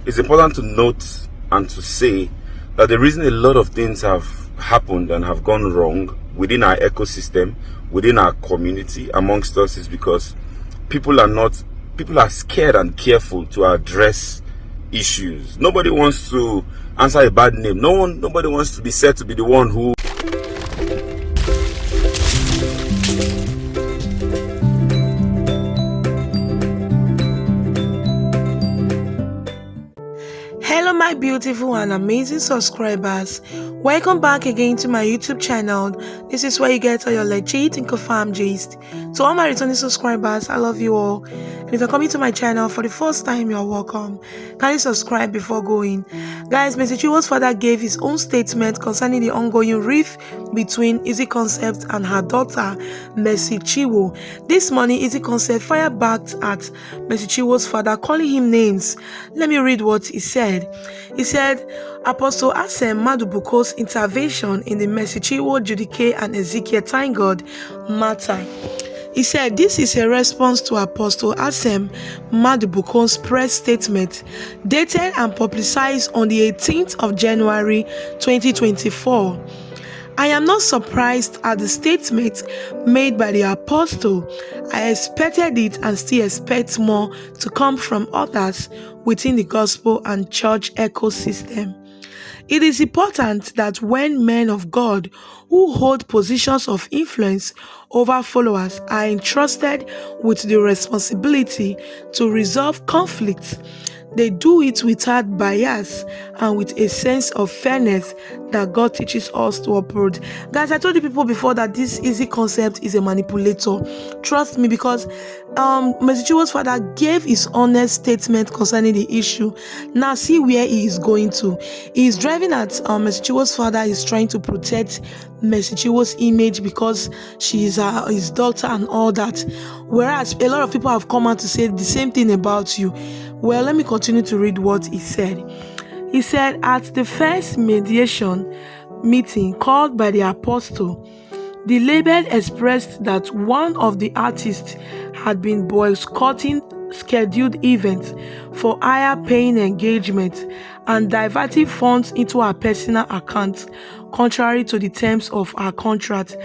it's important to note and to say that the reason a lot of things have happened and have gone wrong within our ecosystem, within our community, amongst us, is because people are scared and careful to address issues. Nobody wants to answer a bad name. Nobody wants to be said to be the one who Hello my beautiful and amazing subscribers, welcome back again to my YouTube channel. This is where you get all your legit and confirmed gist. To all my returning subscribers, I love you all, and if you're coming to my channel for the first time, you're welcome. Kindly subscribe before going. Guys, Mr. Chinwo's father gave his own statement concerning the ongoing rift between Eezee Concept and her daughter Mercy Chinwo. This morning, Eezee Concept fired back at Mr. Chinwo's father, calling him names. Let me read what he said. He said, Apostle Asem Madubuko's intervention in the Mercy Chinwo, Judike and Ezekiel Thank God matter. He said, this is a response to Apostle Asem Madubuko's press statement dated and publicized on the 18th of January 2024. I am not surprised at the statement made by the apostle. I expected it and still expect more to come from others within the gospel and church ecosystem. It is important that when men of God who hold positions of influence over followers are entrusted with the responsibility to resolve conflicts, they do it without bias and with a sense of fairness that God teaches us to uphold. Guys, I told you people before that this Eezee Concept is a manipulator. Trust me, because Mr. Chinwo's father gave his honest statement concerning the issue. Now see where he is going to. He is driving at Mr. Chinwo's father is trying to protect Mr. Chinwo's image because she is his daughter and all that. Whereas a lot of people have come out to say the same thing about you. Well, let me continue to read what he said. He said, at the first mediation meeting called by the apostle, the label expressed that one of the artists had been boycotting scheduled events for higher paying engagements and diverting funds into her personal account, contrary to the terms of our contract.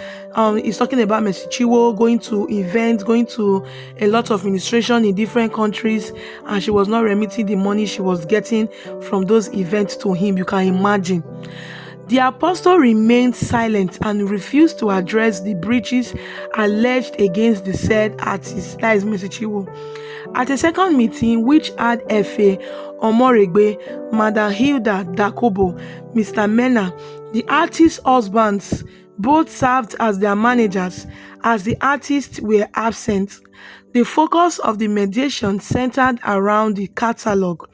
He's talking about Mercy Chinwo going to events, going to a lot of administration in different countries, and she was not remitting the money she was getting from those events to him. You can imagine. The apostle remained silent and refused to address the breaches alleged against the said artist, that is Mercy Chinwo. At a second meeting, which had Efe Omoregbe, Madam Hilda Dakobo, Mr. Mena, the artist's husbands, both served as their managers, as the artists were absent. The focus of the mediation centered around the catalogue,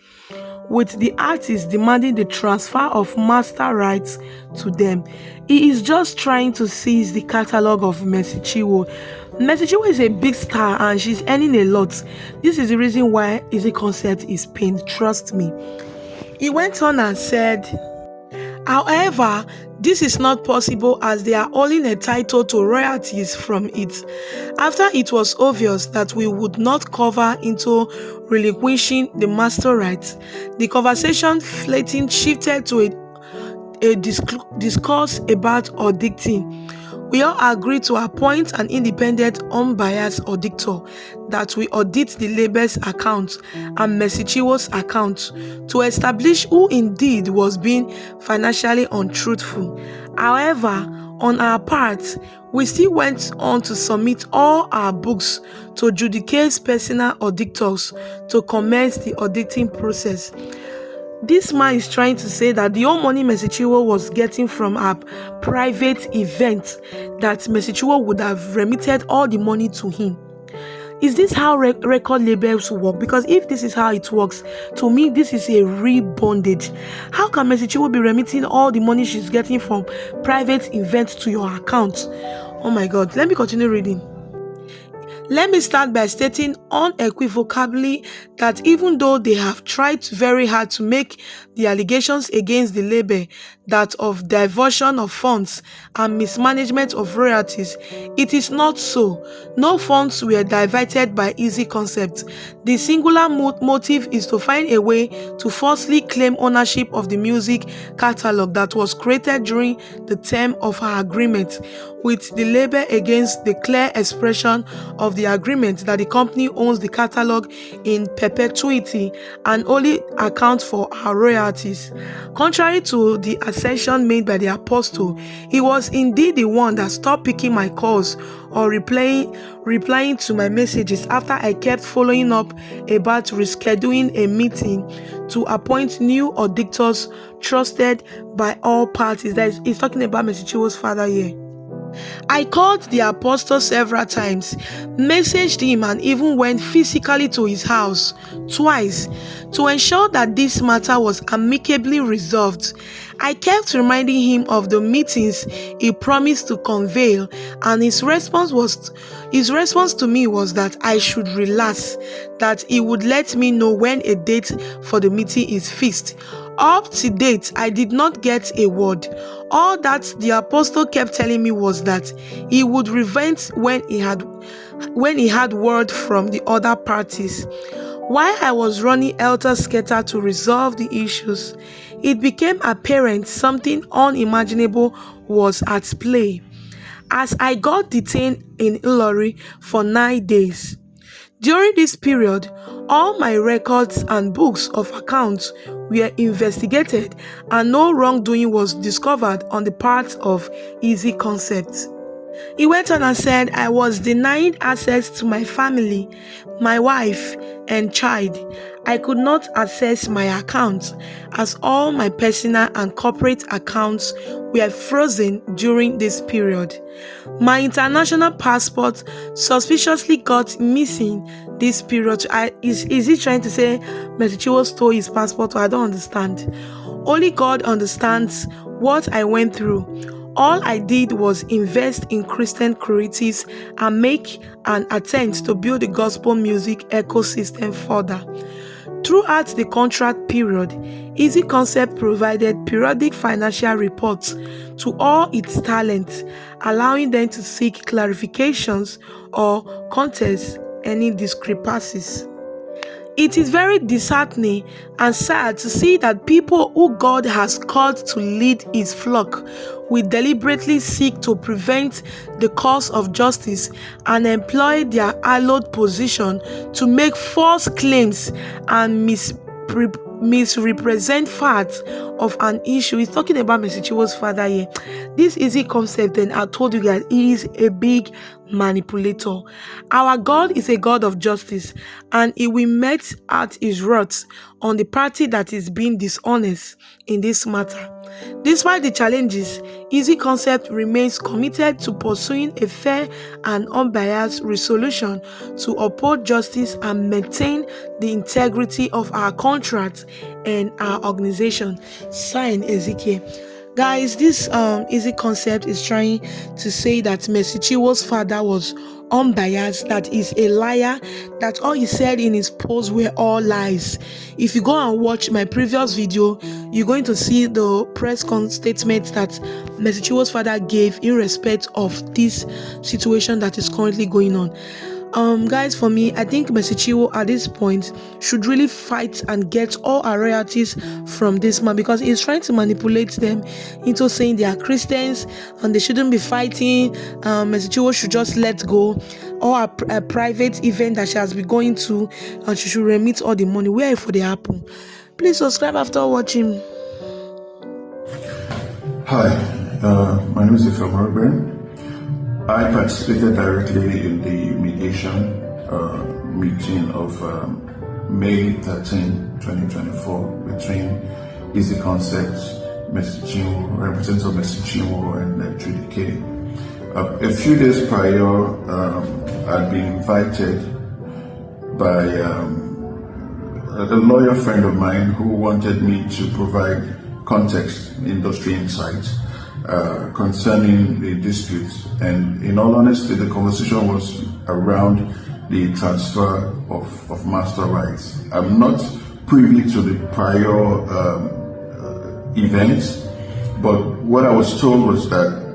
with the artist demanding the transfer of master rights to them. He is just trying to seize the catalogue of Mercy Chinwo. Mercy Chinwo is a big star and she's earning a lot. This is the reason why Eezee Concept is pained, trust me. He went on and said, however, this is not possible as they are only entitled to royalties from it. After it was obvious that we would not cover into relinquishing the master rights, the conversation flatting shifted to a discourse about auditing. We all agreed to appoint an independent, unbiased auditor that will audit the label's account and Mercy Chinwo's account to establish who indeed was being financially untruthful. However, on our part, we still went on to submit all our books to Judica's personal auditors to commence the auditing process. This man is trying to say that the whole money Mercy Chinwo was getting from her private event, that Mercy Chinwo would have remitted all the money to him. Is this how record labels work? Because if this is how it works, to me, this is a real bondage. How can Mercy Chinwo be remitting all the money she's getting from private events to your account? Oh my God, let me continue reading. Let me start by stating unequivocally that even though they have tried very hard to make the allegations against the label that of diversion of funds and mismanagement of royalties, it is not so. No funds were diverted by Eezee Concept. The singular motive is to find a way to falsely claim ownership of the music catalog that was created during the term of her agreement with the label against the clear expression of the agreement that the company owns the catalog in perpetuity and only accounts for her royalties. Contrary to the assertion made by the apostle, he was indeed the one that stopped picking my calls or replying to my messages after I kept following up about rescheduling a meeting to appoint new auditors trusted by all parties. That is talking about Mercy Chinwo's father here. I called the apostle several times, messaged him, and even went physically to his house twice to ensure that this matter was amicably resolved. I kept reminding him of the meetings he promised to convey, and his response to me was that I should relax, that he would let me know when a date for the meeting is fixed. Up to date, I did not get a word. All that the apostle kept telling me was that he would revert when he had word from the other parties. While I was running helter-skelter to resolve the issues, it became apparent something unimaginable was at play, as I got detained in Ilori for 9 days. During this period, all my records and books of accounts were investigated and no wrongdoing was discovered on the part of Eezee Concept. He went on and said I was denied access to my family, my wife, and child. I could not access my accounts as all my personal and corporate accounts were frozen during this period. My international passport suspiciously got missing this period. Is he trying to say Mercy Chinwo stole his passport? I don't understand. Only God understands what I went through. All I did was invest in Christian creatives and make an attempt to build the gospel music ecosystem further. Throughout the contract period, Eezee Concept provided periodic financial reports to all its talents, allowing them to seek clarifications or contest any discrepancies. It is very disheartening and sad to see that people who God has called to lead his flock will deliberately seek to prevent the cause of justice and employ their hallowed position to make false claims and misrepresent facts of an issue. He's talking about Mercy Chinwo's father here. This Eezee Concept, and I told you guys, he is a big manipulator. Our God is a God of justice, and he will met at his wrath on the party that is being dishonest in this matter. Despite the challenges, Eezee Concept remains committed to pursuing a fair and unbiased resolution to uphold justice and maintain the integrity of our contract and our organization. Signed, Ezekiel. Guys, this Eezee Concept is trying to say that Mercy Chinwo's father was unbiased, that is a liar, that all he said in his posts were all lies. If you go and watch my previous video, you're going to see the press statement that Mercy Chinwo's father gave in respect of this situation that is currently going on. Guys, for me, I think Mercy Chinwo at this point should really fight and get all our royalties from this man, because he's trying to manipulate them into saying they are Christians and they shouldn't be fighting. Mercy Chinwo should just let go, or a private event that she has been going to, and she should remit all the money. Where for the happen? Please subscribe after watching. Hi, my name is Rafael. I participated directly in the mediation meeting of May 13, 2024 between Eezee Concept, Mercy Chinwo, representatives of Mercy Chinwo, and Judy K. A few days prior, I'd been invited by a lawyer friend of mine who wanted me to provide context, industry insights, concerning the disputes. And in all honesty, the conversation was around the transfer of master rights. I'm not privy to the prior events, but what I was told was that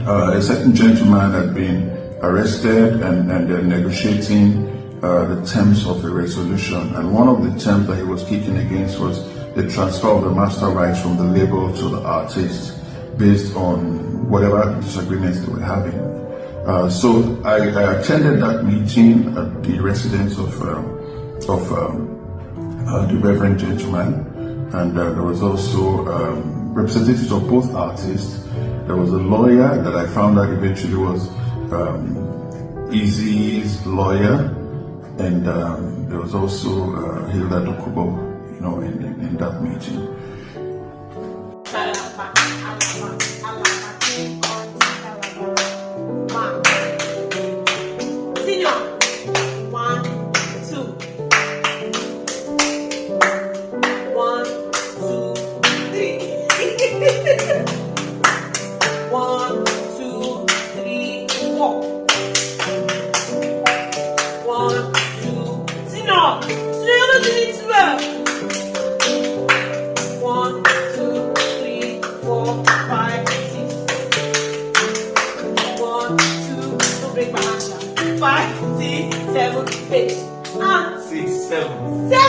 a certain gentleman had been arrested and they're negotiating the terms of a resolution. And one of the terms that he was kicking against was the transfer of the master rights from the label to the artist based on whatever disagreements they were having. So I attended that meeting at the residence of the Reverend gentleman, and there was also representatives of both artists. There was a lawyer that I found out eventually was Eezee's lawyer, and there was also Hilda Dokubo, in that meeting. Five, six, seven, eight. 6, 7.